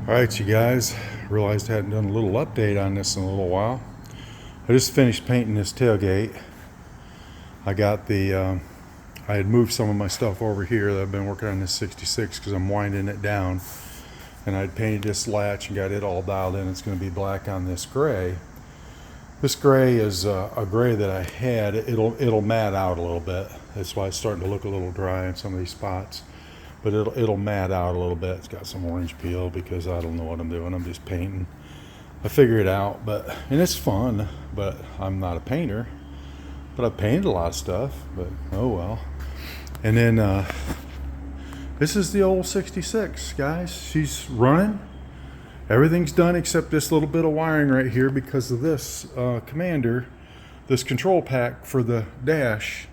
Alright, you guys, realized I hadn't done a little update on this in a little while. I just finished painting this tailgate. I got I had moved some of my stuff over here that I've been working on this 66 because I'm winding it down. And I'd painted this latch and got it all dialed in. It's going to be black on this gray. This gray is a gray that I had. It'll matte out a little bit. That's why it's starting to look a little dry in some of these spots. But it'll matte out a little bit. It's got some orange peel because I don't know what I'm doing. I'm just painting. I figure it out, and it's fun, but I'm not a painter. But I've painted a lot of stuff, but oh well. And then this is the old 66, guys. She's running. Everything's done except this little bit of wiring right here because of this commander. This control pack for the dash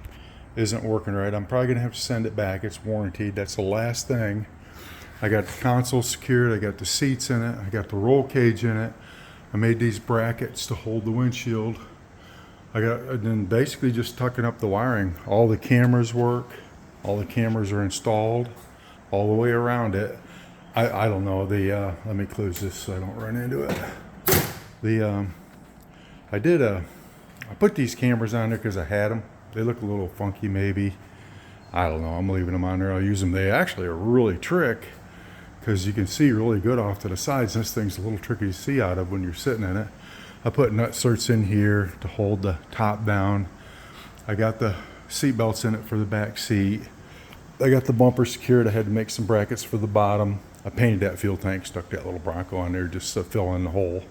isn't working right. I'm probably gonna have to send it back. It's warranted. That's the last thing. I got the console secured. I got the seats in it. I got the roll cage in it. I made these brackets to hold the windshield. And then basically just tucking up the wiring. All the cameras work. All the cameras are installed all the way around it. I don't know. Let me close this so I don't run into it. I put these cameras on there because I had them. They look a little funky maybe. I don't know. I'm leaving them on there. I'll use them. They actually are really trick because you can see really good off to the sides. This thing's a little tricky to see out of when you're sitting in it. I put nut certs in here to hold the top down. I got the seat belts in it for the back seat. I got the bumper secured. I had to make some brackets for the bottom. I painted that fuel tank, stuck that little Bronco on there just to fill in the hole.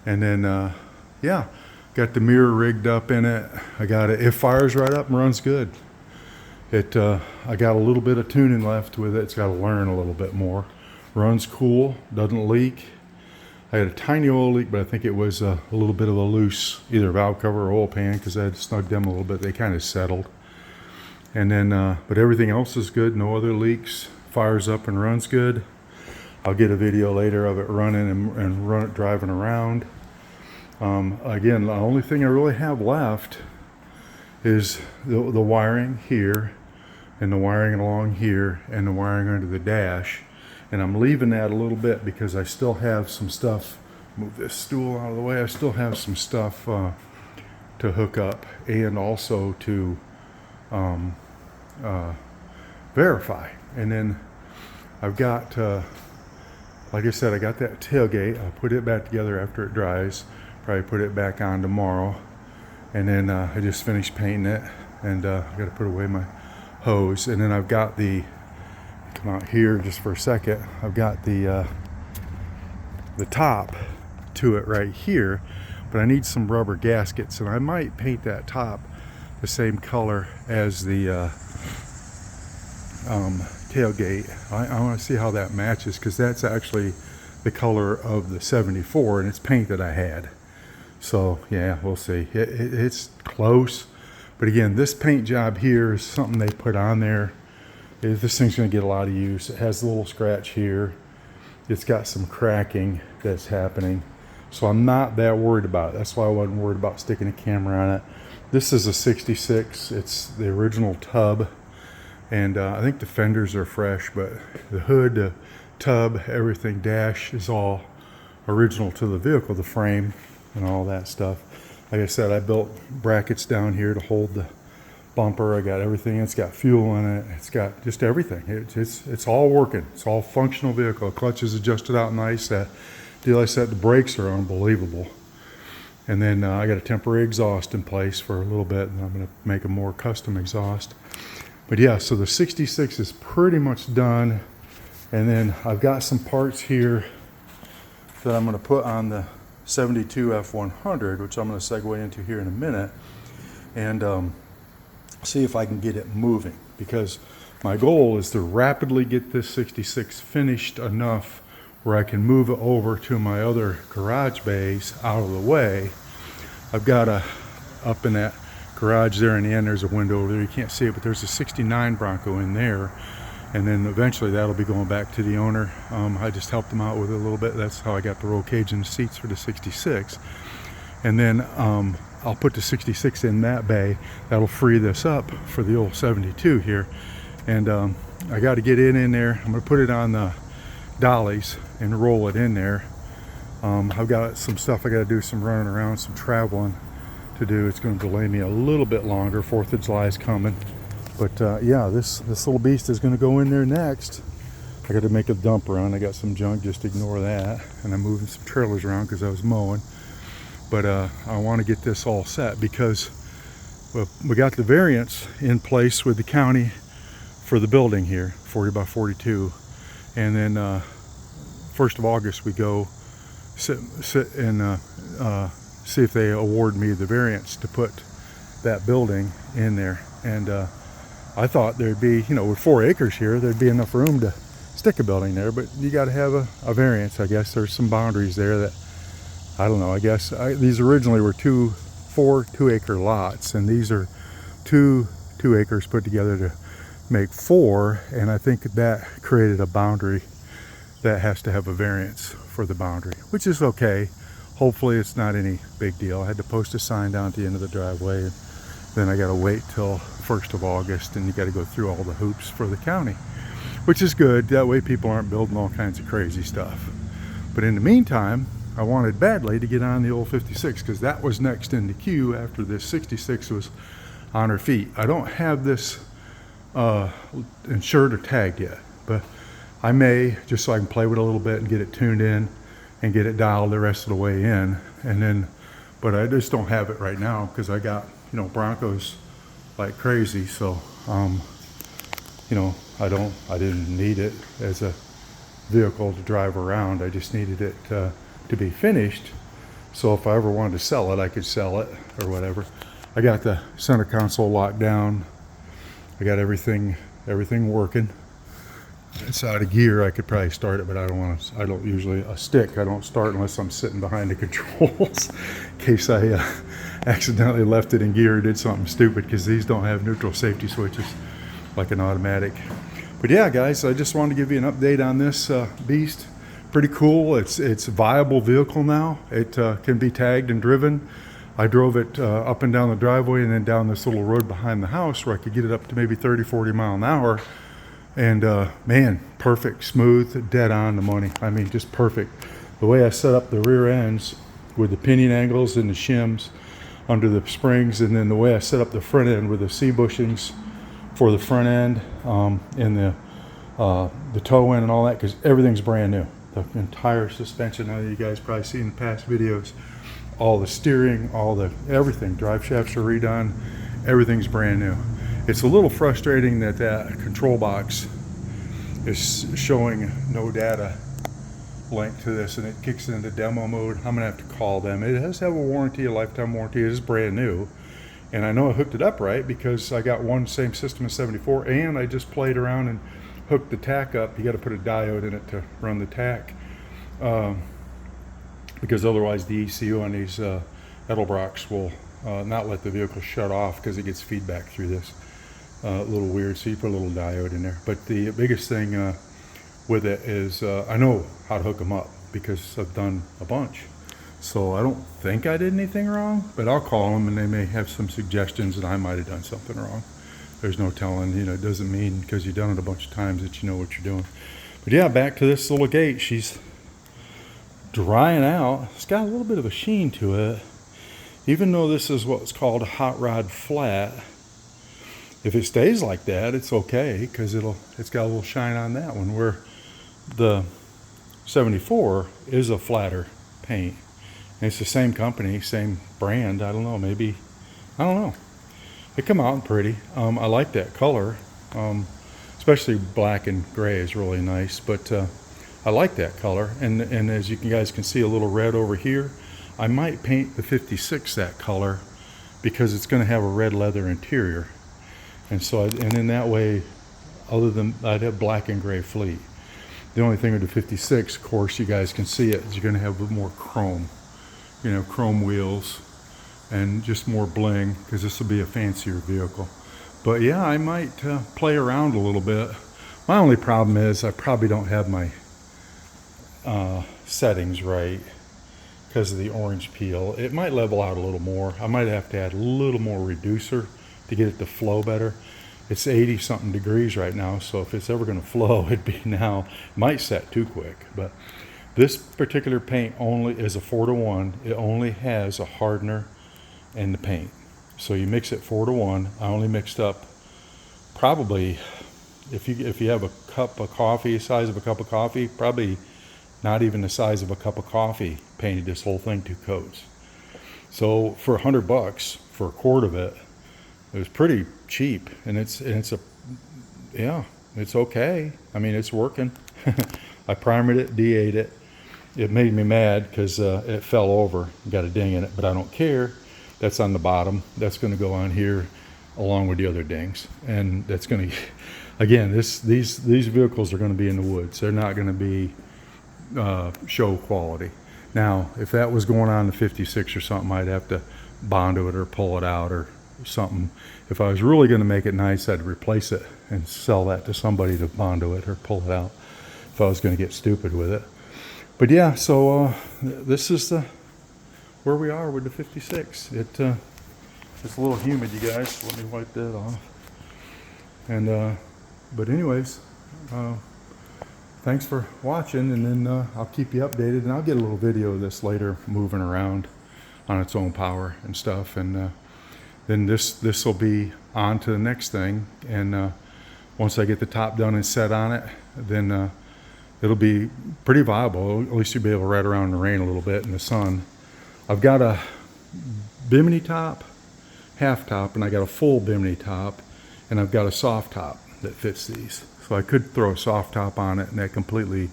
And then, yeah. Got the mirror rigged up in it. I got it. It fires right up and runs good. I got a little bit of tuning left with it. It's got to learn a little bit more. Runs cool. Doesn't leak. I had a tiny oil leak, but I think it was a little bit of a loose either valve cover or oil pan because I had snugged them a little bit. They kind of settled. And then, but everything else is good. No other leaks. Fires up and runs good. I'll get a video later of it running and driving around. Again, the only thing I really have left is the wiring here and the wiring along here and the wiring under the dash. And I'm leaving that a little bit because I still have some stuff. Move this stool out of the way. I still have some stuff to hook up and also to verify. And then I've got, like I said, I got that tailgate. I'll put it back together after it dries. Probably put it back on tomorrow. And then I just finished painting it, and I got to put away my hose. And then I've got come out here just for a second. I've got the top to it right here, but I need some rubber gaskets, and I might paint that top the same color as the tailgate. I want to see how that matches because that's actually the color of the 74, and it's paint that I had. So yeah, we'll see. It's close, but again, this paint job here is something they put on there. This thing's going to get a lot of use. It has a little scratch here. It's got some cracking that's happening, so I'm not that worried about it. That's why I wasn't worried about sticking a camera on it. This is a 66. It's the original tub, and I think the fenders are fresh, but the hood, the tub, everything, dash is all original to the vehicle, the frame and all that stuff. Like I said, I built brackets down here to hold the bumper. I got everything. It's got fuel in it. It's got just everything. It's all working. It's all functional vehicle. The clutch is adjusted out nice. That deal I said, the brakes are unbelievable. And then I got a temporary exhaust in place for a little bit, and I'm going to make a more custom exhaust. But yeah, so the 66 is pretty much done. And then I've got some parts here that I'm going to put on the 72 F100, which I'm going to segue into here in a minute, and see if I can get it moving, because my goal is to rapidly get this 66 finished enough where I can move it over to my other garage bays out of the way. I've got up in that garage there in the end, there's a window over there. You can't see it, but there's a 69 Bronco in there. And then eventually that'll be going back to the owner. I just helped them out with it a little bit. That's how I got the roll cage and the seats for the 66. And then I'll put the 66 in that bay. That'll free this up for the old 72 here. And I got to get it in there. I'm going to put it on the dollies and roll it in there. I've got some stuff I got to do, some running around, some traveling to do. It's going to delay me a little bit longer. 4th of July is coming. But yeah, this little beast is going to go in there next. I got to make a dump run. I got some junk, just ignore that. And I'm moving some trailers around because I was mowing. But I want to get this all set because we got the variance in place with the county for the building here, 40 by 42. And then 1st of August we go sit and see if they award me the variance to put that building in there. And I thought there'd be, you know, with 4 acres here, there'd be enough room to stick a building there, but you got to have a variance. I guess there's some boundaries there that, I don't know, I guess these originally were 4 2-acre lots, and these are 2 acres put together to make 4, and I think that created a boundary that has to have a variance for the boundary, which is okay. Hopefully it's not any big deal. I had to post a sign down at the end of the driveway, and then I got to wait till 1st of August, and you got to go through all the hoops for the county, which is good. That way people aren't building all kinds of crazy stuff. But in the meantime, I wanted badly to get on the old 56 because that was next in the queue after this 66 was on her feet. I don't have this insured or tagged yet, but I may, just so I can play with it a little bit and get it tuned in and get it dialed the rest of the way in. And then, but I just don't have it right now because I got, you know, Broncos like crazy. So, you know, I didn't need it as a vehicle to drive around. I just needed it to be finished. So if I ever wanted to sell it, I could sell it or whatever. I got the center console locked down. I got everything working. It's out of gear. I could probably start it, but I don't usually, a stick, I don't start unless I'm sitting behind the controls in case I accidentally left it in gear or did something stupid, because these don't have neutral safety switches like an automatic. But yeah, guys, I just wanted to give you an update on this beast. Pretty cool. It's a viable vehicle now. It can be tagged and driven. I drove it up and down the driveway and then down this little road behind the house where I could get it up to maybe 30, 40 miles an hour. And man, perfect, smooth, dead on the money. I mean, just perfect. The way I set up the rear ends with the pinion angles and the shims under the springs, and then the way I set up the front end with the C bushings for the front end and the toe end and all that, because everything's brand new. The entire suspension, I know you guys probably seen in past videos, all the steering, everything, drive shafts are redone, everything's brand new. It's a little frustrating that control box is showing no data link to this, and it kicks into demo mode. I'm gonna have to call them. It has to have a warranty, a lifetime warranty. It is brand new, and I know I hooked it up right because I got one same system as 74, and I just played around and hooked the tack up. You got to put a diode in it to run the tack, because otherwise the ECU on these Edelbrocks will not let the vehicle shut off because it gets feedback through this. A little weird, so you put a little diode in there. But the biggest thing with it is I know how to hook them up because I've done a bunch. So I don't think I did anything wrong, but I'll call them and they may have some suggestions that I might have done something wrong. There's no telling, you know, it doesn't mean because you've done it a bunch of times that you know what you're doing. But yeah, back to this little gate. She's drying out. It's got a little bit of a sheen to it. Even though this is what's called a hot rod flat, if it stays like that, it's okay because it's got a little shine on that one, where the 74 is a flatter paint. And it's the same company, same brand. I don't know, maybe, I don't know. They come out pretty. I like that color, especially black and gray is really nice, but I like that color. And as you guys can see, a little red over here. I might paint the 56 that color because it's going to have a red leather interior. And so, and in that way, other than, I'd have black and gray fleet. The only thing with the 56, of course, you guys can see it, is you're going to have a bit more chrome, you know, chrome wheels and just more bling, because this will be a fancier vehicle. But yeah, I might play around a little bit. My only problem is I probably don't have my settings right because of the orange peel. It might level out a little more. I might have to add a little more reducer to get it to flow better. It's 80 something degrees right now, so if it's ever going to flow, it'd be now. Might set too quick, but this particular paint only is a 4-to-1. It only has a hardener and the paint. So you mix it 4-to-1. I only mixed up probably, if you have a cup of coffee, size of a cup of coffee, probably not even the size of a cup of coffee, painted this whole thing 2 coats. So for $100 for a quart of it, it was pretty cheap, and it's okay. I mean, it's working. I primered it, DA'd it. It made me mad because it fell over, got a ding in it, but I don't care. That's on the bottom. That's going to go on here along with the other dings, and that's going to, again, these vehicles are going to be in the woods. They're not going to be show quality. Now, if that was going on the 56 or something, I'd have to Bondo it or pull it out or something. If I was really going to make it nice, I'd replace it and sell that to somebody to Bondo it or pull it out if I was going to get stupid with it. But yeah, so this is where we are with the 56. It's a little humid, you guys. Let me wipe that off. And but anyways, thanks for watching, and then I'll keep you updated, and I'll get a little video of this later moving around on its own power and stuff, and then this will be on to the next thing, and once I get the top done and set on it, then it'll be pretty viable. At least you'll be able to ride around in the rain a little bit in the sun. I've got a bimini top, half top, and I got a full bimini top, and I've got a soft top that fits these. So I could throw a soft top on it, and that completely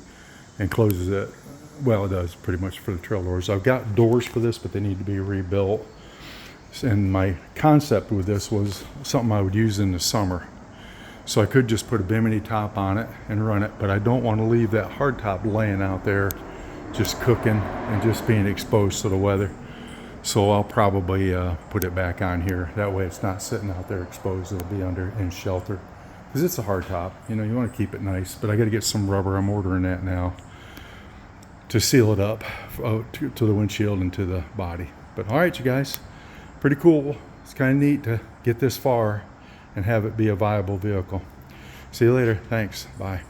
encloses it. Well, it does pretty much for the trail doors. I've got doors for this, but they need to be rebuilt. And my concept with this was something I would use in the summer. So I could just put a bimini top on it and run it, but I don't want to leave that hard top laying out there just cooking and just being exposed to the weather. So I'll probably put it back on here. That way it's not sitting out there exposed. It'll be under in shelter. Because it's a hard top. You know, you want to keep it nice, but I got to get some rubber. I'm ordering that now to seal it up to the windshield and to the body. But all right, you guys, pretty cool. It's kind of neat to get this far and have it be a viable vehicle. See you later. Thanks. Bye.